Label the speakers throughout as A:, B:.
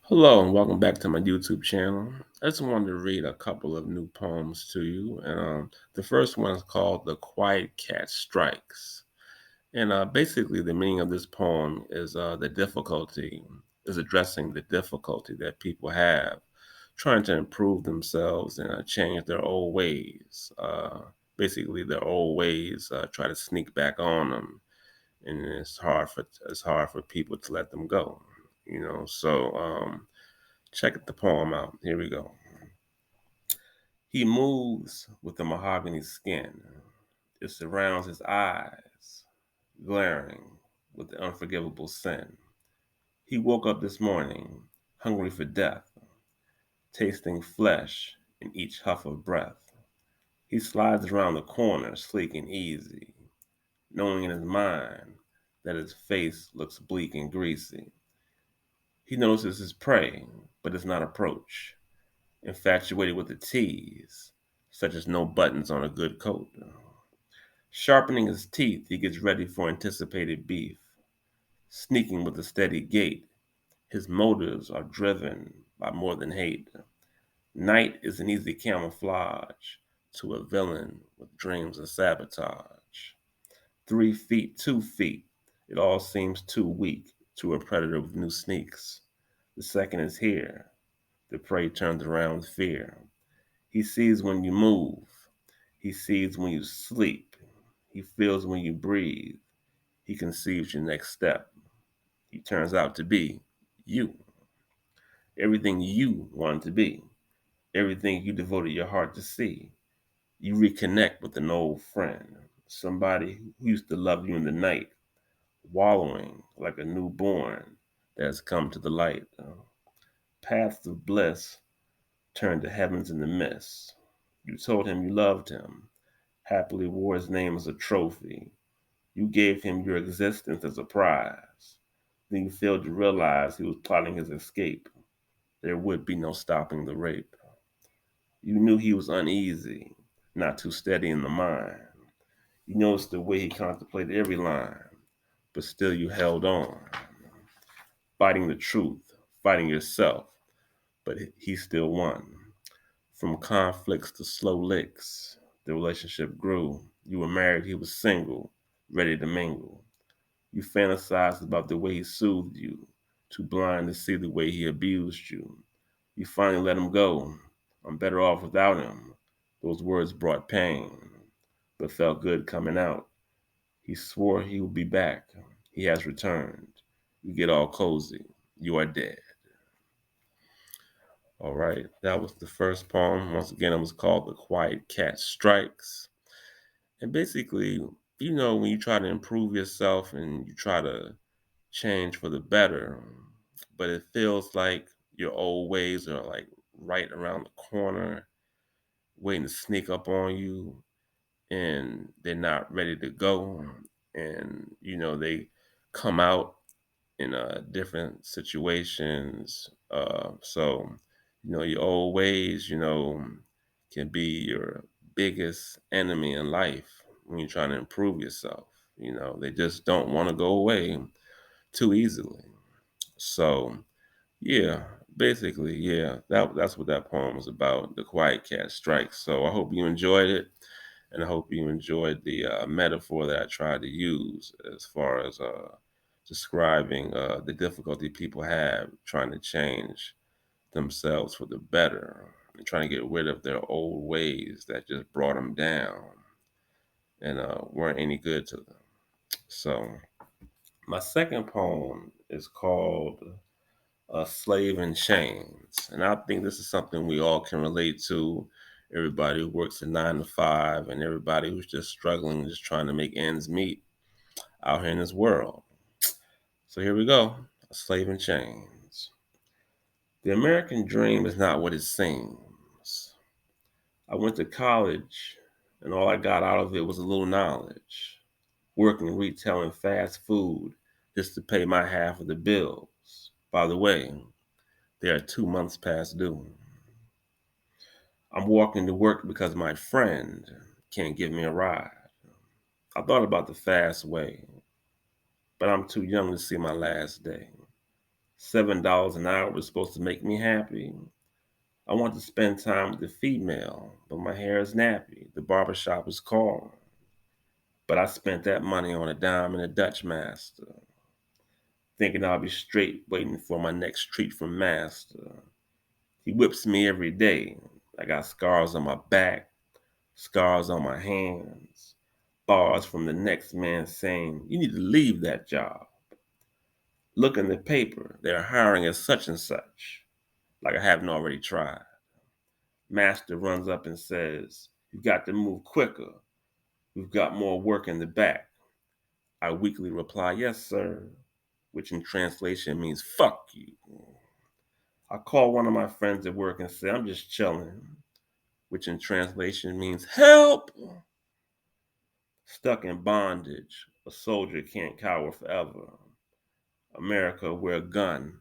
A: Hello and welcome back to my YouTube channel. I just wanted to read a couple of new poems to you. And the first one is called The Quiet Cat Strikes. And basically, the meaning of this poem is addressing the difficulty that people have trying to improve themselves and change their old ways. Basically, their old ways try to sneak back on them, and it's hard for people to let them go. Check the poem out. Here we go. He moves with the mahogany skin. It surrounds his eyes, glaring with the unforgivable sin. He woke up this morning, hungry for death, tasting flesh in each huff of breath. He slides around the corner, sleek and easy, knowing in his mind that his face looks bleak and greasy. He notices his prey, but does not approach, infatuated with the tease, such as no buttons on a good coat. Sharpening his teeth, he gets ready for anticipated beef. Sneaking with a steady gait, his motives are driven by more than hate. Night is an easy camouflage to a villain with dreams of sabotage. 3 feet, 2 feet, it all seems too weak to a predator with new sneaks. The second is here. The prey turns around with fear. He sees when you move. He sees when you sleep. He feels when you breathe. He conceives your next step. He turns out to be you. Everything you wanted to be. Everything you devoted your heart to see. You reconnect with an old friend. Somebody who used to love you in the night, wallowing like a newborn that has come to the light. Paths of bliss turn to heavens in the mist. You told him you loved him, happily wore his name as a trophy. You gave him your existence as a prize. Then you failed to realize he was plotting his escape. There would be no stopping the rape. You knew he was uneasy, not too steady in the mind. You noticed the way he contemplated every line, but still you held on, fighting the truth, fighting yourself, but he still won. From conflicts to slow licks, the relationship grew. You were married, he was single, ready to mingle. You fantasized about the way he soothed you, too blind to see the way he abused you. You finally let him go. I'm better off without him. Those words brought pain, but felt good coming out. He swore he would be back. He has returned. You get all cozy. You are dead. All right, that was the first poem. Once again, it was called The Quiet Cat Strikes. And basically, when you try to improve yourself and you try to change for the better, but it feels like your old ways are like right around the corner, waiting to sneak up on you, and they're not ready to go. And, they come out in different situations. Your old ways, can be your biggest enemy in life when you're trying to improve yourself. They just don't want to go away too easily. So, yeah, basically, yeah, that's what that poem was about. The Quiet Cat Strikes. So I hope you enjoyed it, and I hope you enjoyed the metaphor that I tried to use as far as describing the difficulty people have trying to change themselves for the better and trying to get rid of their old ways that just brought them down and weren't any good to them. So my second poem is called A Slave in Chains. And I think this is something we all can relate to. Everybody who works a 9 to 5 and everybody who's just struggling, just trying to make ends meet out here in this world. So here we go. A Slave in Chains. The American dream is not what it seems. I went to college and all I got out of it was a little knowledge. Working retail and fast food just to pay my half of the bills. By the way, they are 2 months past due. I'm walking to work because my friend can't give me a ride. I thought about the fast way, but I'm too young to see my last day. $7 an hour was supposed to make me happy. I want to spend time with the female, but my hair is nappy. The barbershop is calling. But I spent that money on a dime and a Dutch master, thinking I'll be straight waiting for my next treat from master. He whips me every day. I got scars on my back, scars on my hands, bars from the next man saying, "You need to leave that job." Look in the paper, they're hiring as such and such, like I haven't already tried. Master runs up and says, "You've got to move quicker. We've got more work in the back." I weakly reply, "Yes, sir," which in translation means "fuck you." I call one of my friends at work and say, "I'm just chilling," which in translation means "help." Stuck in bondage, a soldier can't cower forever. America, wear a gun,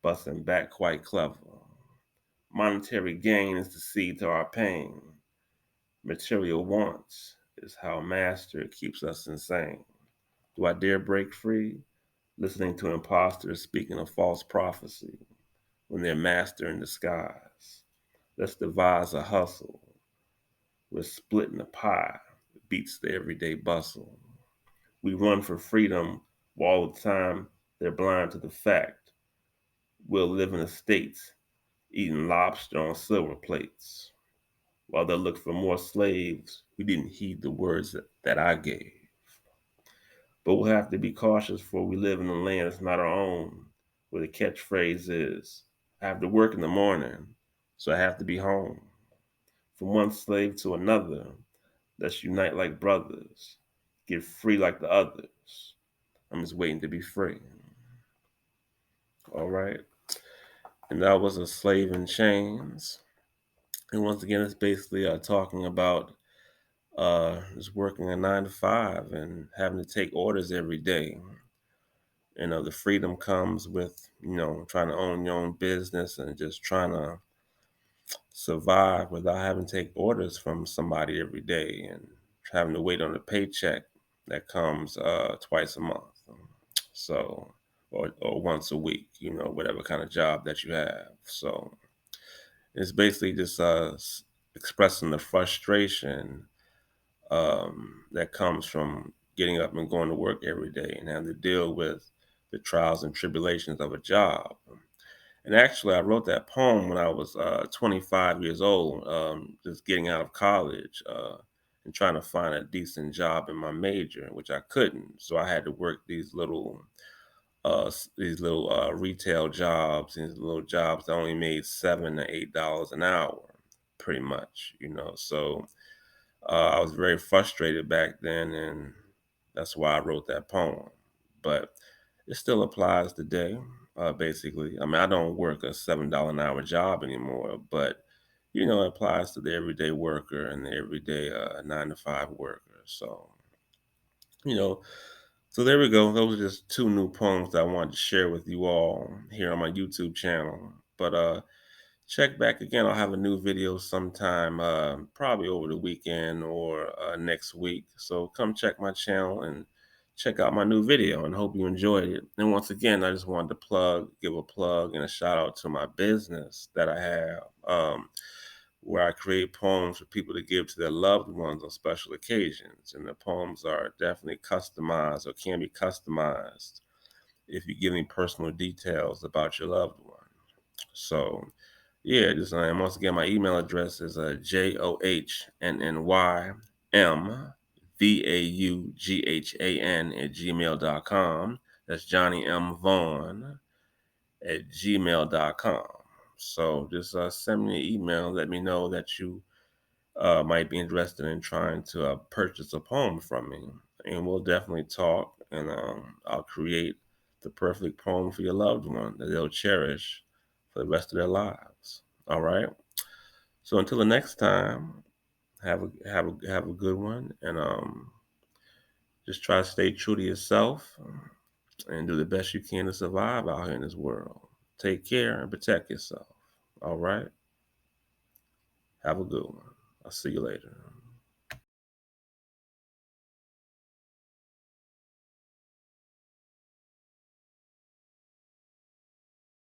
A: busting back quite clever. Monetary gain is the seed to our pain. Material wants is how master keeps us insane. Do I dare break free? Listening to imposters speaking of false prophecy when they're master in disguise. Let's devise a hustle. We're splitting the pie. It beats the everyday bustle. We run for freedom while all the time they're blind to the fact we'll live in the States eating lobster on silver plates. While they look for more slaves, we didn't heed the words that I gave. But we'll have to be cautious for we live in a land that's not our own, where the catchphrase is, "I have to work in the morning, so I have to be home." From one slave to another, let's unite like brothers, get free like the others. I'm just waiting to be free. All right. And that was A Slave in Chains. And once again, it's basically talking about just working a 9 to 5 and having to take orders every day. The freedom comes with, trying to own your own business and just trying to survive without having to take orders from somebody every day and having to wait on a paycheck that comes twice a month. So, or once a week, whatever kind of job that you have. So it's basically just expressing the frustration that comes from getting up and going to work every day and having to deal with the trials and tribulations of a job. And actually, I wrote that poem when I was 25 years old, just getting out of college and trying to find a decent job in my major, which I couldn't. So I had to work these little retail jobs, these little jobs that only made $7 to $8 an hour, pretty much. So I was very frustrated back then, and that's why I wrote that poem. But it still applies today, basically. I mean, I don't work a $7 an hour job anymore, but it applies to the everyday worker and the everyday 9 to 5 worker. You know, so there we go. Those are just two new poems that I wanted to share with you all here on my YouTube channel. But check back again. I'll have a new video sometime, probably over the weekend or next week. So come check my channel and check out my new video, and hope you enjoyed it. And once again, I just wanted to give a plug and a shout out to my business that I have, where I create poems for people to give to their loved ones on special occasions. And the poems are definitely customized or can be customized if you give me personal details about your loved one. So, yeah, just once again, my email address is JohnnyMVaughan@gmail.com. That's Johnny M. Vaughn at gmail.com. So just send me an email. Let me know that you might be interested in trying to purchase a poem from me. And we'll definitely talk, and I'll create the perfect poem for your loved one that they'll cherish for the rest of their lives. All right. So until the next time, have a good one, and just try to stay true to yourself and do the best you can to survive out here in this world. Take care and protect yourself. All right. Have a good one. I'll see you later.